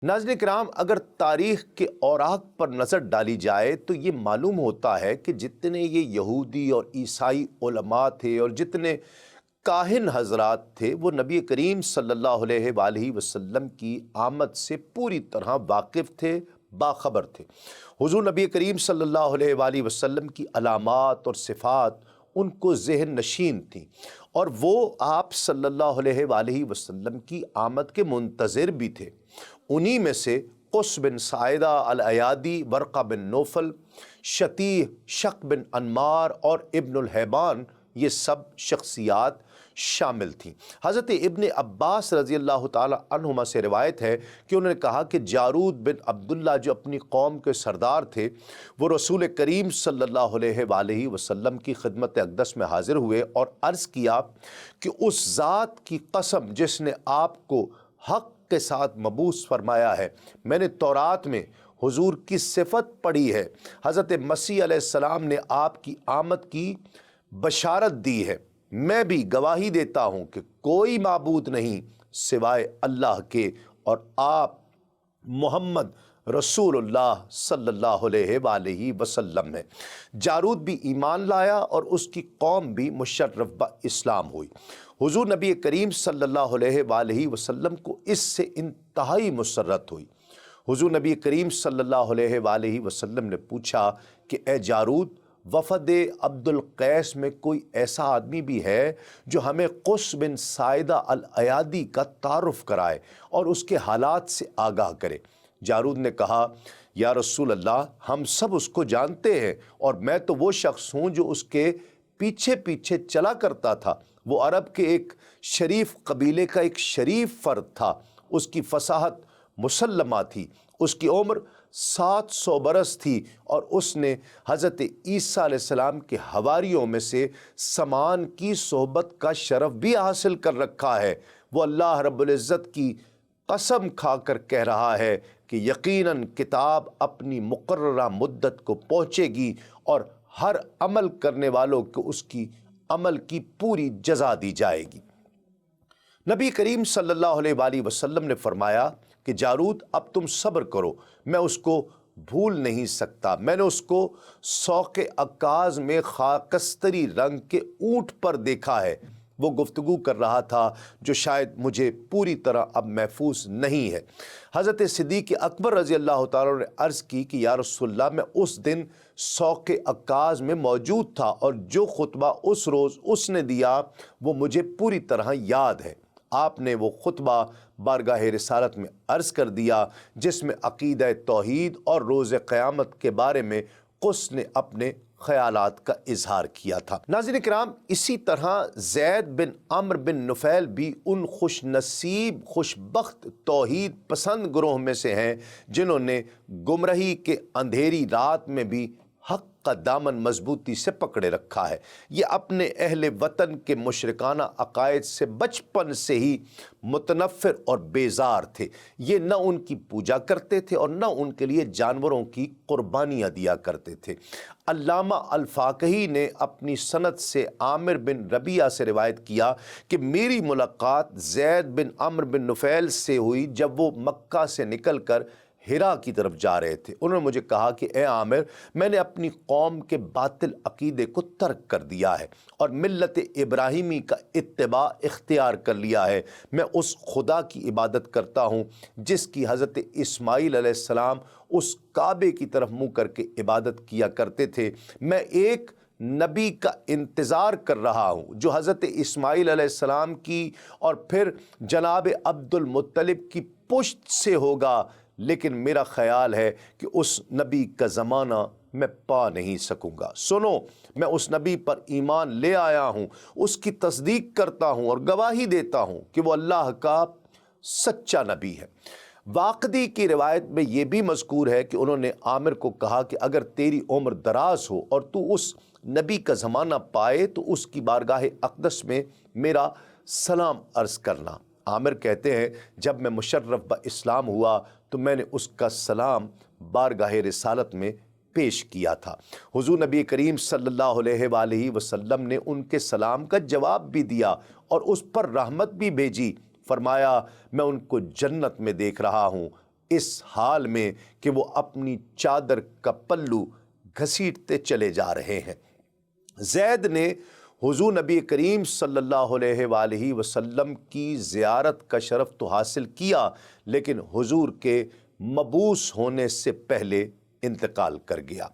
ناظرین کرام، اگر تاریخ کے اوراق پر نظر ڈالی جائے تو یہ معلوم ہوتا ہے کہ جتنے یہ یہودی اور عیسائی علماء تھے اور جتنے کاہن حضرات تھے، وہ نبی کریم صلی اللہ علیہ وآلہ وسلم کی آمد سے پوری طرح واقف تھے، باخبر تھے۔ حضور نبی کریم صلی اللہ علیہ وآلہ وسلم کی علامات اور صفات ان کو ذہن نشین تھیں، اور وہ آپ صلی اللہ علیہ وآلہ وسلم کی آمد کے منتظر بھی تھے۔ انہی میں سے قس بن ساعدہ الایادی، ورقہ بن نوفل، شتیح، شق بن انمار اور ابن الحیبان، یہ سب شخصیات شامل تھیں۔ حضرت ابن عباس رضی اللہ تعالی عنہما سے روایت ہے کہ انہوں نے کہا کہ جارود بن عبداللہ جو اپنی قوم کے سردار تھے، وہ رسول کریم صلی اللہ علیہ وآلہ وسلم کی خدمت اقدس میں حاضر ہوئے اور عرض کیا کہ اس ذات کی قسم جس نے آپ کو حق کے ساتھ مبعوث فرمایا ہے، میں نے تورات میں حضور کی صفت پڑھی ہے، حضرت مسیح علیہ السلام نے آپ کی آمد کی بشارت دی ہے، میں بھی گواہی دیتا ہوں کہ کوئی معبود نہیں سوائے اللہ کے، اور آپ محمد رسول اللہ صلی اللہ علیہ وآلہ وسلم ہے۔ جارود بھی ایمان لایا اور اس کی قوم بھی مشرف اسلام ہوئی۔ حضور نبی کریم صلی اللہ علیہ وآلہ وسلم کو اس سے انتہائی مسرت ہوئی۔ حضور نبی کریم صلی اللہ علیہ وآلہ وسلم نے پوچھا کہ اے جارود، وفد عبد القیس میں کوئی ایسا آدمی بھی ہے جو ہمیں قس بن ساعدہ الایادی کا تعارف کرائے اور اس کے حالات سے آگاہ کرے؟ جارود نے کہا، یا رسول اللہ، ہم سب اس کو جانتے ہیں، اور میں تو وہ شخص ہوں جو اس کے پیچھے پیچھے چلا کرتا تھا۔ وہ عرب کے ایک شریف قبیلے کا ایک شریف فرد تھا، اس کی فصاحت مسلمہ تھی، اس کی عمر 700 برس تھی، اور اس نے حضرت عیسیٰ علیہ السلام کے حواریوں میں سے سمان کی صحبت کا شرف بھی حاصل کر رکھا ہے۔ وہ اللہ رب العزت کی قسم کھا کر کہہ رہا ہے کہ یقیناً کتاب اپنی مقررہ مدت کو پہنچے گی، اور ہر عمل کرنے والوں کو اس کی عمل کی پوری جزا دی جائے گی۔ نبی کریم صلی اللہ علیہ وآلہ وسلم نے فرمایا کہ جارود، اب تم صبر کرو، میں اس کو بھول نہیں سکتا۔ میں نے اس کو سوق عکاظ میں خاکستری رنگ کے اونٹ پر دیکھا ہے۔ وہ گفتگو کر رہا تھا جو شاید مجھے پوری طرح اب محفوظ نہیں ہے۔ حضرت صدیق اکبر رضی اللہ تعالیٰ نے عرض کی کہ یا رسول اللہ، میں اس دن سوق عکاظ میں موجود تھا، اور جو خطبہ اس روز اس نے دیا وہ مجھے پوری طرح یاد ہے۔ آپ نے وہ خطبہ بارگاہ رسالت میں عرض کر دیا جس میں عقیدہ توحید اور روز قیامت کے بارے میں قس نے اپنے خیالات کا اظہار کیا تھا۔ ناظرین کرام، اسی طرح زید بن عمرو بن نفیل بھی ان خوش نصیب خوش بخت توحید پسند گروہ میں سے ہیں جنہوں نے گمراہی کے اندھیری رات میں بھی حق کا دامن مضبوطی سے پکڑے رکھا ہے۔ یہ اپنے اہل وطن کے مشرکانہ عقائد سے بچپن سے ہی متنفر اور بیزار تھے۔ یہ نہ ان کی پوجا کرتے تھے اور نہ ان کے لیے جانوروں کی قربانیاں دیا کرتے تھے۔ علامہ الفاقہی نے اپنی سند سے عامر بن ربیعہ سے روایت کیا کہ میری ملاقات زید بن عمرو بن نفیل سے ہوئی جب وہ مکہ سے نکل کر ہرا کی طرف جا رہے تھے۔ انہوں نے مجھے کہا کہ اے عامر، میں نے اپنی قوم کے باطل عقیدے کو ترک کر دیا ہے اور ملت ابراہیمی کا اتباع اختیار کر لیا ہے۔ میں اس خدا کی عبادت کرتا ہوں جس کی حضرت اسماعیل علیہ السلام اس کعبے کی طرف منہ کر کے عبادت کیا کرتے تھے۔ میں ایک نبی کا انتظار کر رہا ہوں جو حضرت اسماعیل علیہ السلام کی اور پھر جناب عبد المطلب کی پشت سے ہوگا، لیکن میرا خیال ہے کہ اس نبی کا زمانہ میں پا نہیں سکوں گا۔ سنو، میں اس نبی پر ایمان لے آیا ہوں، اس کی تصدیق کرتا ہوں اور گواہی دیتا ہوں کہ وہ اللہ کا سچا نبی ہے۔ واقدی کی روایت میں یہ بھی مذکور ہے کہ انہوں نے عامر کو کہا کہ اگر تیری عمر دراز ہو اور تو اس نبی کا زمانہ پائے تو اس کی بارگاہ اقدس میں میرا سلام عرض کرنا۔ عامر کہتے ہیں جب میں مشرف اسلام ہوا تو میں نے اس کا سلام بارگاہ رسالت میں پیش کیا تھا۔ حضور نبی کریم صلی اللہ علیہ وآلہ وسلم نے ان کے سلام کا جواب بھی دیا اور اس پر رحمت بھی بھیجی۔ فرمایا میں ان کو جنت میں دیکھ رہا ہوں، اس حال میں کہ وہ اپنی چادر کا پلو گھسیٹتے چلے جا رہے ہیں۔ زید نے حضور نبی کریم صلی اللہ علیہ وآلہ وسلم کی زیارت کا شرف تو حاصل کیا، لیکن حضور کے مبعوث ہونے سے پہلے انتقال کر گیا۔